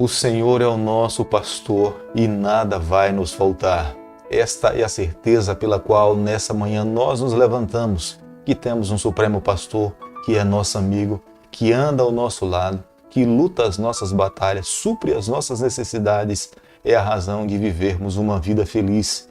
O Senhor é o nosso pastor e nada vai nos faltar. Esta é a certeza pela qual nessa manhã nós nos levantamos, que temos um Supremo Pastor, que é nosso amigo, que anda ao nosso lado, que luta as nossas batalhas, supre as nossas necessidades, é a razão de vivermos uma vida feliz.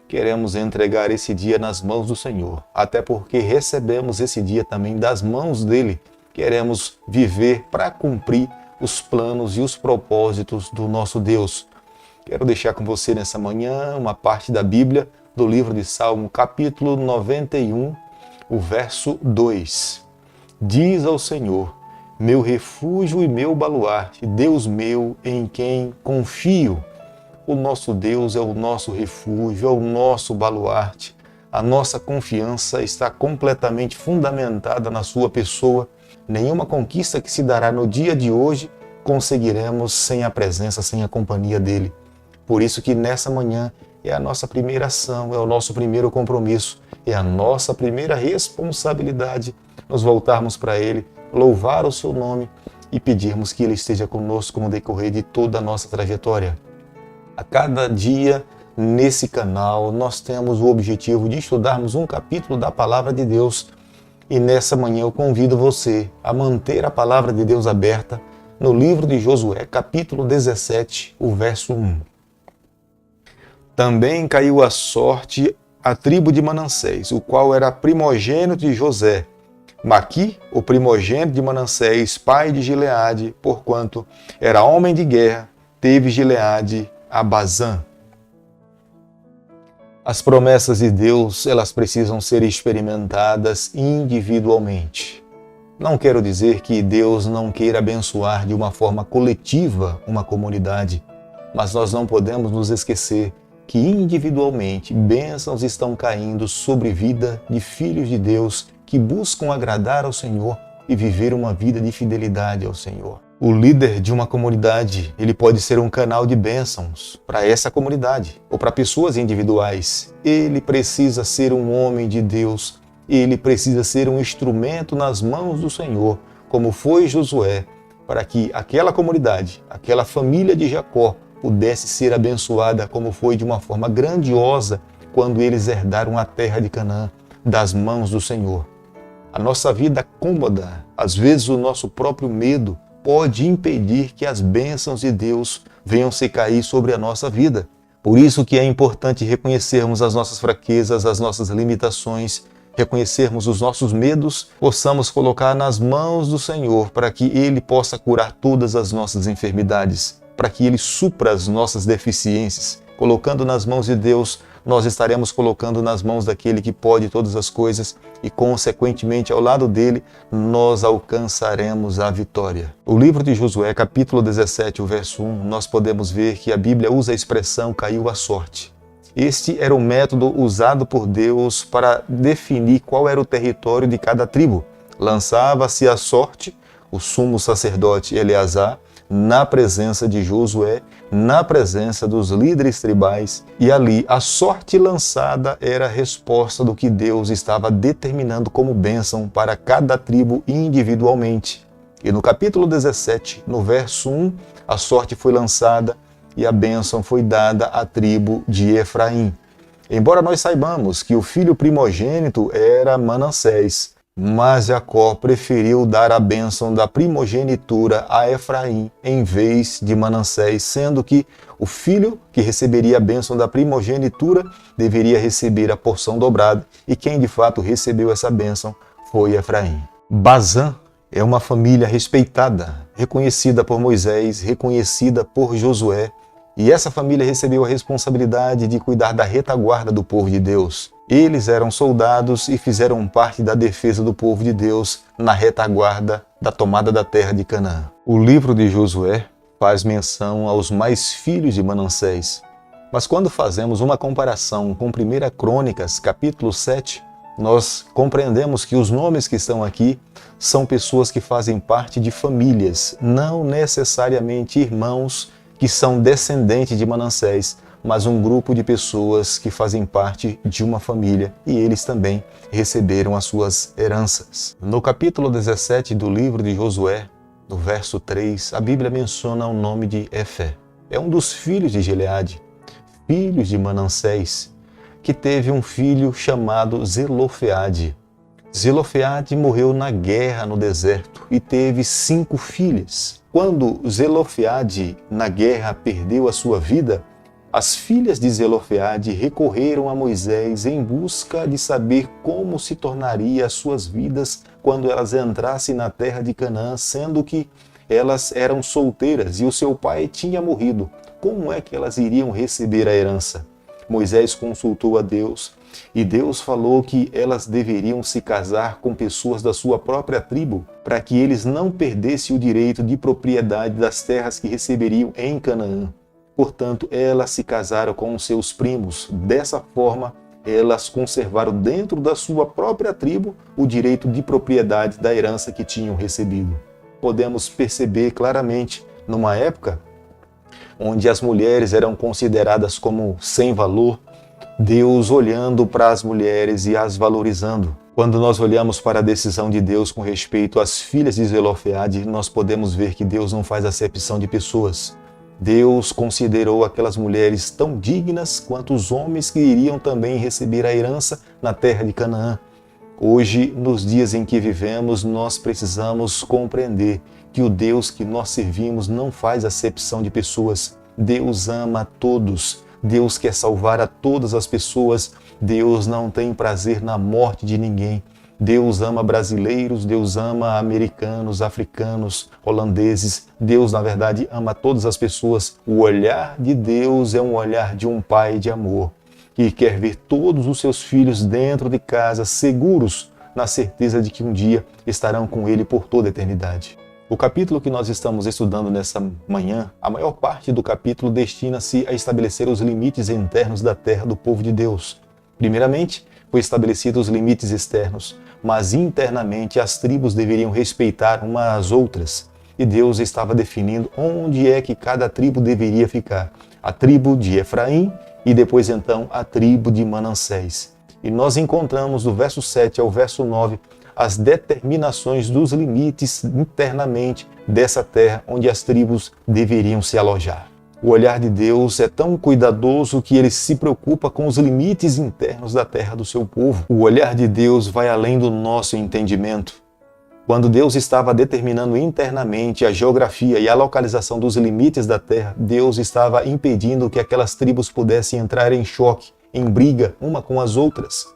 Queremos entregar esse dia nas mãos do Senhor, até porque recebemos esse dia também das mãos dele. Queremos viver para cumprir os planos e os propósitos do nosso Deus. Quero deixar com você nessa manhã uma parte da Bíblia, do livro de Salmo, capítulo 91, o verso 2. Diz ao Senhor, meu refúgio e meu baluarte, Deus meu em quem confio. O nosso Deus é o nosso refúgio, é o nosso baluarte. A nossa confiança está completamente fundamentada na sua pessoa. Nenhuma conquista que se dará no dia de hoje conseguiremos sem a presença, sem a companhia dele. Por isso que nessa manhã é a nossa primeira ação, é o nosso primeiro compromisso, é a nossa primeira responsabilidade nos voltarmos para ele, louvar o seu nome e pedirmos que ele esteja conosco no decorrer de toda a nossa trajetória. A cada dia nesse canal nós temos o objetivo de estudarmos um capítulo da Palavra de Deus. E nessa manhã eu convido você a manter a Palavra de Deus aberta no livro de Josué, capítulo 17, o verso 1. Também caiu a sorte a tribo de Manassés, o qual era primogênito de José. Maqui, o primogênito de Manassés, pai de Gileade, porquanto era homem de guerra, teve Gileade a Bazã. As promessas de Deus, elas precisam ser experimentadas individualmente. Não quero dizer que Deus não queira abençoar de uma forma coletiva uma comunidade, mas nós não podemos nos esquecer que individualmente bênçãos estão caindo sobre a vida de filhos de Deus que buscam agradar ao Senhor e viver uma vida de fidelidade ao Senhor. O líder de uma comunidade, ele pode ser um canal de bênçãos para essa comunidade ou para pessoas individuais. Ele precisa ser um homem de Deus, ele precisa ser um instrumento nas mãos do Senhor, como foi Josué, para que aquela comunidade, aquela família de Jacó pudesse ser abençoada como foi de uma forma grandiosa quando eles herdaram a terra de Canaã das mãos do Senhor. A nossa vida cômoda, às vezes o nosso próprio medo, pode impedir que as bênçãos de Deus venham se cair sobre a nossa vida. Por isso que é importante reconhecermos as nossas fraquezas, as nossas limitações, reconhecermos os nossos medos, possamos colocar nas mãos do Senhor para que Ele possa curar todas as nossas enfermidades, para que Ele supra as nossas deficiências. Colocando nas mãos de Deus, nós estaremos colocando nas mãos daquele que pode todas as coisas e, consequentemente, ao lado dele, nós alcançaremos a vitória. O livro de Josué, capítulo 17, o verso 1, nós podemos ver que a Bíblia usa a expressão caiu a sorte. Este era o método usado por Deus para definir qual era o território de cada tribo. Lançava-se a sorte, o sumo sacerdote Eleazar, na presença de Josué, na presença dos líderes tribais, e ali a sorte lançada era a resposta do que Deus estava determinando como bênção para cada tribo individualmente. E no capítulo 17, no verso 1, a sorte foi lançada e a bênção foi dada à tribo de Efraim. Embora nós saibamos que o filho primogênito era Manassés, mas Jacó preferiu dar a bênção da primogenitura a Efraim em vez de Manassés, sendo que o filho que receberia a bênção da primogenitura deveria receber a porção dobrada, e quem de fato recebeu essa bênção foi Efraim. Bazã é uma família respeitada, reconhecida por Moisés, reconhecida por Josué, e essa família recebeu a responsabilidade de cuidar da retaguarda do povo de Deus. Eles eram soldados e fizeram parte da defesa do povo de Deus na retaguarda da tomada da terra de Canaã. O livro de Josué faz menção aos mais filhos de Manassés. Mas quando fazemos uma comparação com 1 Crônicas, capítulo 7, nós compreendemos que os nomes que estão aqui são pessoas que fazem parte de famílias, não necessariamente irmãos que são descendentes de Manassés, mas um grupo de pessoas que fazem parte de uma família e eles também receberam as suas heranças. No capítulo 17 do livro de Josué, no verso 3, a Bíblia menciona o nome de Efé. É um dos filhos de Gileade, filhos de Manassés, que teve um filho chamado Zelofeade. Zelofeade morreu na guerra no deserto e teve 5 filhas. Quando Zelofeade, na guerra, perdeu a sua vida, as filhas de Zelofeade recorreram a Moisés em busca de saber como se tornaria as suas vidas quando elas entrassem na terra de Canaã, sendo que elas eram solteiras e o seu pai tinha morrido. Como é que elas iriam receber a herança? Moisés consultou a Deus e Deus falou que elas deveriam se casar com pessoas da sua própria tribo, para que eles não perdessem o direito de propriedade das terras que receberiam em Canaã. Portanto, elas se casaram com seus primos. Dessa forma, elas conservaram dentro da sua própria tribo o direito de propriedade da herança que tinham recebido. Podemos perceber claramente, numa época onde as mulheres eram consideradas como sem valor, Deus olhando para as mulheres e as valorizando. Quando nós olhamos para a decisão de Deus com respeito às filhas de Zelofeade, nós podemos ver que Deus não faz acepção de pessoas. Deus considerou aquelas mulheres tão dignas quanto os homens que iriam também receber a herança na terra de Canaã. Hoje, nos dias em que vivemos, nós precisamos compreender que o Deus que nós servimos não faz acepção de pessoas. Deus ama a todos. Deus quer salvar a todas as pessoas. Deus não tem prazer na morte de ninguém. Deus ama brasileiros, Deus ama americanos, africanos, holandeses. Deus, na verdade, ama todas as pessoas. O olhar de Deus é um olhar de um pai de amor, que quer ver todos os seus filhos dentro de casa, seguros, na certeza de que um dia estarão com Ele por toda a eternidade. O capítulo que nós estamos estudando nessa manhã, a maior parte do capítulo destina-se a estabelecer os limites internos da terra do povo de Deus. Primeiramente, foi estabelecidos os limites externos, mas internamente as tribos deveriam respeitar umas às outras. E Deus estava definindo onde é que cada tribo deveria ficar. A tribo de Efraim e depois então a tribo de Manassés. E nós encontramos do verso 7 ao verso 9 as determinações dos limites internamente dessa terra onde as tribos deveriam se alojar. O olhar de Deus é tão cuidadoso que ele se preocupa com os limites internos da terra do seu povo. O olhar de Deus vai além do nosso entendimento. Quando Deus estava determinando internamente a geografia e a localização dos limites da terra, Deus estava impedindo que aquelas tribos pudessem entrar em choque, em briga uma com as outras.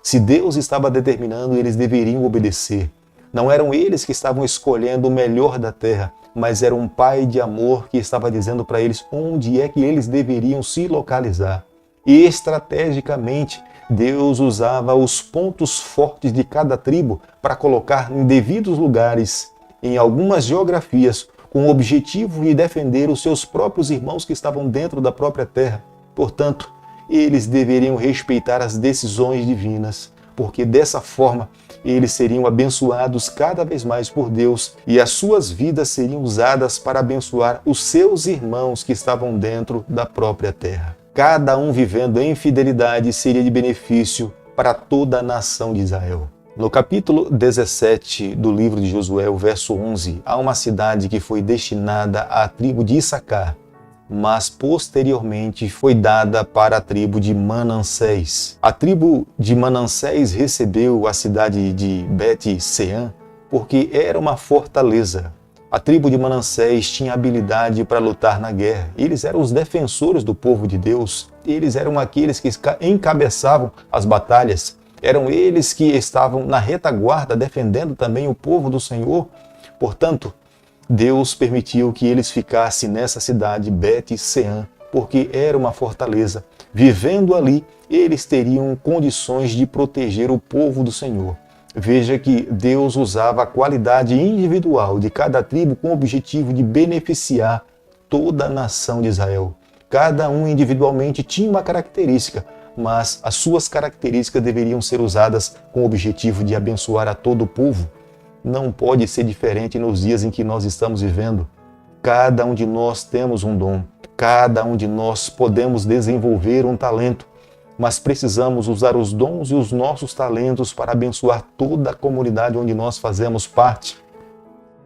Se Deus estava determinando, eles deveriam obedecer. Não eram eles que estavam escolhendo o melhor da terra, mas era um pai de amor que estava dizendo para eles onde é que eles deveriam se localizar. E estrategicamente, Deus usava os pontos fortes de cada tribo para colocar em devidos lugares, em algumas geografias, com o objetivo de defender os seus próprios irmãos que estavam dentro da própria terra. Portanto, eles deveriam respeitar as decisões divinas, porque dessa forma eles seriam abençoados cada vez mais por Deus e as suas vidas seriam usadas para abençoar os seus irmãos que estavam dentro da própria terra. Cada um vivendo em fidelidade seria de benefício para toda a nação de Israel. No capítulo 17 do livro de Josué, o verso 11, há uma cidade que foi destinada à tribo de Issacar, mas posteriormente foi dada para a tribo de Manassés. A tribo de Manassés recebeu a cidade de Bet-Sean porque era uma fortaleza. A tribo de Manassés tinha habilidade para lutar na guerra. Eles eram os defensores do povo de Deus. Eles eram aqueles que encabeçavam as batalhas. Eram eles que estavam na retaguarda defendendo também o povo do Senhor. Portanto, Deus permitiu que eles ficassem nessa cidade, Bet-Sean, porque era uma fortaleza. Vivendo ali, eles teriam condições de proteger o povo do Senhor. Veja que Deus usava a qualidade individual de cada tribo com o objetivo de beneficiar toda a nação de Israel. Cada um individualmente tinha uma característica, mas as suas características deveriam ser usadas com o objetivo de abençoar a todo o povo. Não pode ser diferente nos dias em que nós estamos vivendo. Cada um de nós temos um dom, cada um de nós podemos desenvolver um talento, mas precisamos usar os dons e os nossos talentos para abençoar toda a comunidade onde nós fazemos parte.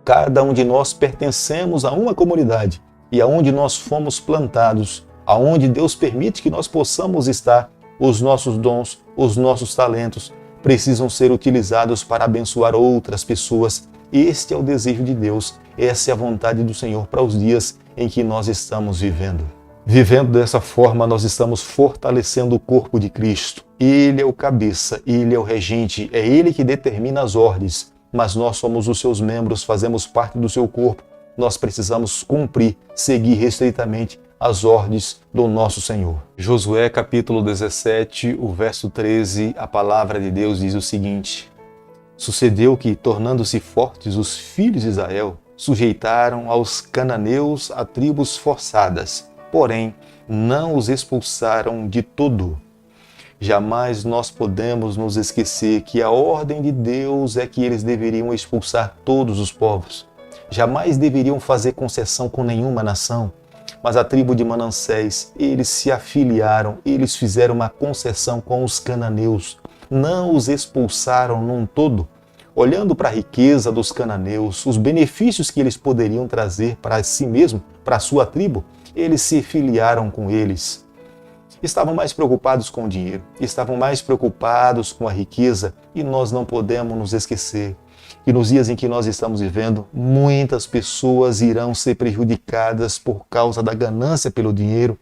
Cada um de nós pertencemos a uma comunidade e aonde nós fomos plantados, aonde Deus permite que nós possamos estar, os nossos dons, os nossos talentos precisam ser utilizados para abençoar outras pessoas. Este é o desejo de Deus, essa é a vontade do Senhor para os dias em que nós estamos vivendo. Vivendo dessa forma, nós estamos fortalecendo o corpo de Cristo. Ele é o cabeça, Ele é o regente, é Ele que determina as ordens, mas nós somos os seus membros, fazemos parte do seu corpo. Nós precisamos cumprir, seguir restritamente as ordens do nosso Senhor. Josué capítulo 17, o verso 13, a palavra de Deus diz o seguinte: Sucedeu que, tornando-se fortes, os filhos de Israel sujeitaram aos cananeus a tribos forçadas, porém não os expulsaram de todo. Jamais nós podemos nos esquecer que a ordem de Deus é que eles deveriam expulsar todos os povos. Jamais deveriam fazer concessão com nenhuma nação. Mas a tribo de Manassés, eles se afiliaram, eles fizeram uma concessão com os cananeus. Não os expulsaram num todo. Olhando para a riqueza dos cananeus, os benefícios que eles poderiam trazer para si mesmo, para a sua tribo, eles se filiaram com eles. Estavam mais preocupados com o dinheiro, estavam mais preocupados com a riqueza, e nós não podemos nos esquecer que nos dias em que nós estamos vivendo, muitas pessoas irão ser prejudicadas por causa da ganância pelo dinheiro.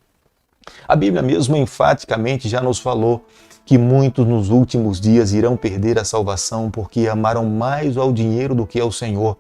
A Bíblia mesmo enfaticamente já nos falou que muitos nos últimos dias irão perder a salvação porque amaram mais ao dinheiro do que ao Senhor.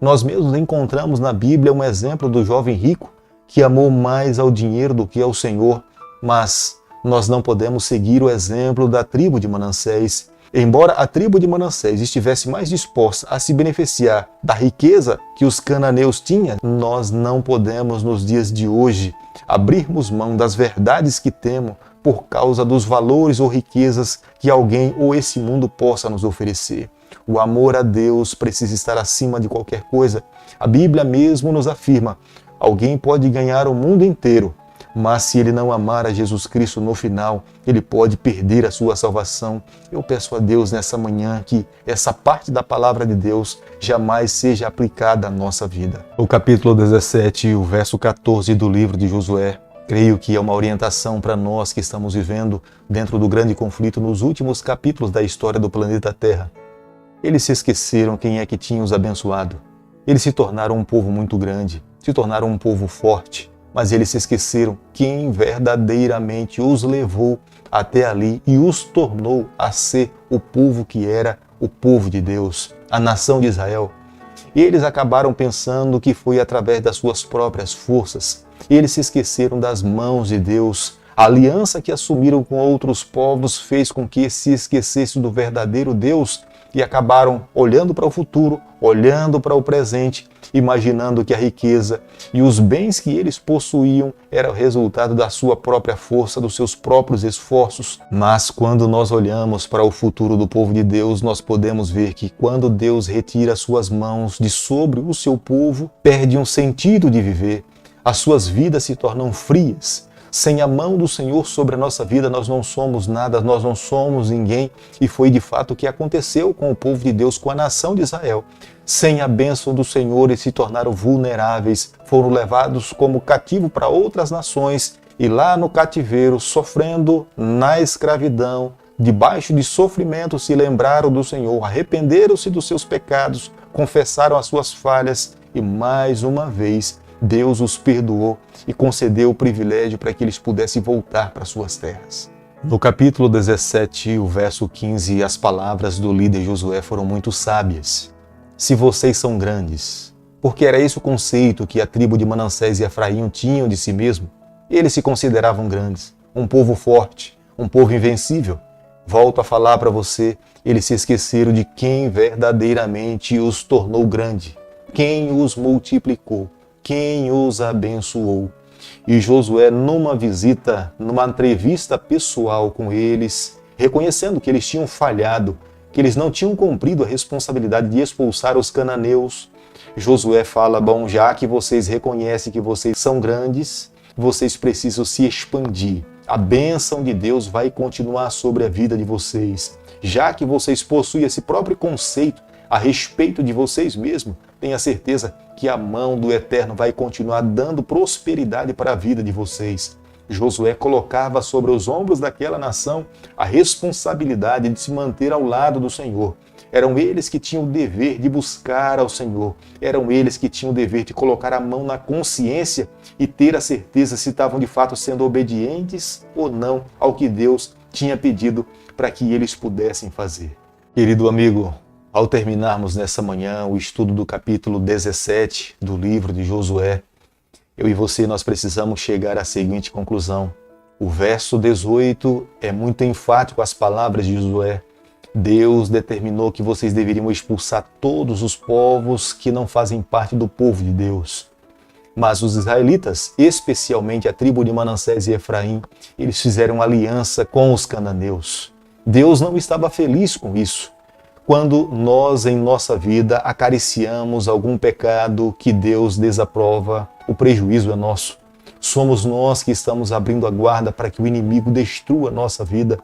Nós mesmos encontramos na Bíblia um exemplo do jovem rico que amou mais ao dinheiro do que ao Senhor, mas nós não podemos seguir o exemplo da tribo de Manassés. Embora a tribo de Manassés estivesse mais disposta a se beneficiar da riqueza que os cananeus tinham, nós não podemos nos dias de hoje abrirmos mão das verdades que temos por causa dos valores ou riquezas que alguém ou esse mundo possa nos oferecer. O amor a Deus precisa estar acima de qualquer coisa. A Bíblia mesmo nos afirma: alguém pode ganhar o mundo inteiro, mas se ele não amar a Jesus Cristo no final, ele pode perder a sua salvação. Eu peço a Deus nessa manhã que essa parte da palavra de Deus jamais seja aplicada à nossa vida. O capítulo 17, o verso 14 do livro de Josué, creio que é uma orientação para nós que estamos vivendo dentro do grande conflito nos últimos capítulos da história do planeta Terra. Eles se esqueceram quem é que tinha os abençoado. Eles se tornaram um povo muito grande, se tornaram um povo forte, mas eles se esqueceram quem verdadeiramente os levou até ali e os tornou a ser o povo que era o povo de Deus, a nação de Israel. E eles acabaram pensando que foi através das suas próprias forças. Eles se esqueceram das mãos de Deus. A aliança que assumiram com outros povos fez com que se esquecessem do verdadeiro Deus e acabaram olhando para o futuro, olhando para o presente, imaginando que a riqueza e os bens que eles possuíam era o resultado da sua própria força, dos seus próprios esforços. Mas quando nós olhamos para o futuro do povo de Deus, nós podemos ver que quando Deus retira suas mãos de sobre o seu povo, perde um sentido de viver. As suas vidas se tornam frias. Sem a mão do Senhor sobre a nossa vida, nós não somos nada, nós não somos ninguém. E foi de fato o que aconteceu com o povo de Deus, com a nação de Israel. Sem a bênção do Senhor, eles se tornaram vulneráveis, foram levados como cativo para outras nações e lá no cativeiro, sofrendo na escravidão, debaixo de sofrimento, se lembraram do Senhor, arrependeram-se dos seus pecados, confessaram as suas falhas e mais uma vez Deus os perdoou e concedeu o privilégio para que eles pudessem voltar para suas terras. No capítulo 17, o verso 15, as palavras do líder Josué foram muito sábias. Se vocês são grandes, porque era esse o conceito que a tribo de Manassés e Efraim tinham de si mesmo, eles se consideravam grandes, um povo forte, um povo invencível. Volto a falar para você, eles se esqueceram de quem verdadeiramente os tornou grande, quem os multiplicou, quem os abençoou. E Josué, numa visita, numa entrevista pessoal com eles, reconhecendo que eles tinham falhado, que eles não tinham cumprido a responsabilidade de expulsar os cananeus, Josué fala: bom, já que vocês reconhecem que vocês são grandes, vocês precisam se expandir. A bênção de Deus vai continuar sobre a vida de vocês. Já que vocês possuem esse próprio conceito a respeito de vocês mesmos, Tenha certeza que a mão do Eterno vai continuar dando prosperidade para a vida de vocês. Josué colocava sobre os ombros daquela nação a responsabilidade de se manter ao lado do Senhor. Eram eles que tinham o dever de buscar ao Senhor. Eram eles que tinham o dever de colocar a mão na consciência e ter a certeza se estavam de fato sendo obedientes ou não ao que Deus tinha pedido para que eles pudessem fazer. Querido amigo, ao terminarmos nessa manhã o estudo do capítulo 17 do livro de Josué, eu e você, nós precisamos chegar à seguinte conclusão. O verso 18 é muito enfático às palavras de Josué. Deus determinou que vocês deveriam expulsar todos os povos que não fazem parte do povo de Deus. Mas os israelitas, especialmente a tribo de Manassés e Efraim, eles fizeram aliança com os cananeus. Deus não estava feliz com isso. Quando nós, em nossa vida, acariciamos algum pecado que Deus desaprova, o prejuízo é nosso. Somos nós que estamos abrindo a guarda para que o inimigo destrua a nossa vida.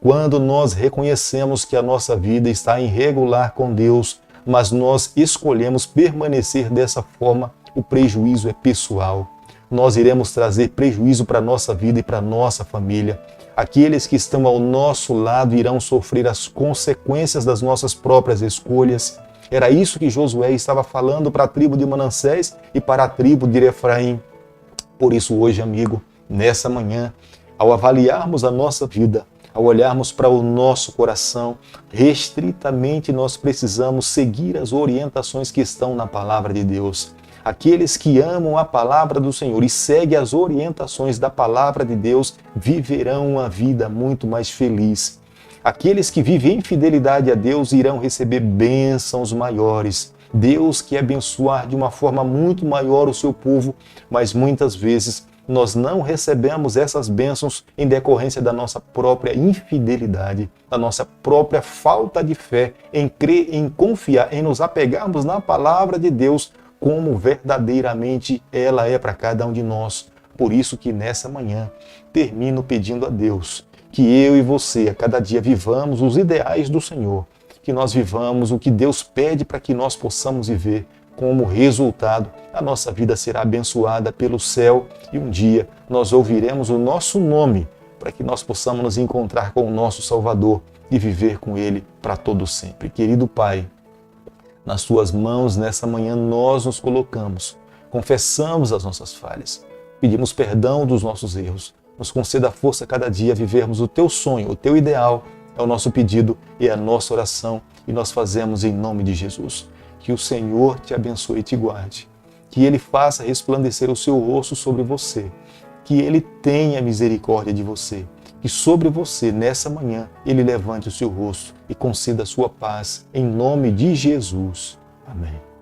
Quando nós reconhecemos que a nossa vida está irregular com Deus, mas nós escolhemos permanecer dessa forma, o prejuízo é pessoal. Nós iremos trazer prejuízo para a nossa vida e para a nossa família. Aqueles que estão ao nosso lado irão sofrer as consequências das nossas próprias escolhas. Era isso que Josué estava falando para a tribo de Manassés e para a tribo de Efraim. Por isso hoje, amigo, nessa manhã, ao avaliarmos a nossa vida, ao olharmos para o nosso coração, restritamente nós precisamos seguir as orientações que estão na palavra de Deus. Aqueles que amam a palavra do Senhor e seguem as orientações da palavra de Deus viverão uma vida muito mais feliz. Aqueles que vivem em fidelidade a Deus irão receber bênçãos maiores. Deus quer abençoar de uma forma muito maior o seu povo, mas muitas vezes nós não recebemos essas bênçãos em decorrência da nossa própria infidelidade, da nossa própria falta de fé, em crer, em confiar, em nos apegarmos na palavra de Deus, como verdadeiramente ela é para cada um de nós. Por isso que nessa manhã termino pedindo a Deus que eu e você a cada dia vivamos os ideais do Senhor, que nós vivamos o que Deus pede para que nós possamos viver. Como resultado, a nossa vida será abençoada pelo céu e um dia nós ouviremos o nosso nome para que nós possamos nos encontrar com o nosso Salvador e viver com Ele para todo sempre. Querido Pai, nas Tuas mãos, nessa manhã, nós nos colocamos, confessamos as nossas falhas, pedimos perdão dos nossos erros, nos conceda força a cada dia a vivermos o Teu sonho, o Teu ideal, é o nosso pedido e é a nossa oração, e nós fazemos em nome de Jesus. Que o Senhor te abençoe e te guarde, que Ele faça resplandecer o seu rosto sobre você, que Ele tenha misericórdia de você, que sobre você, nessa manhã, Ele levante o seu rosto e conceda a sua paz, em nome de Jesus. Amém.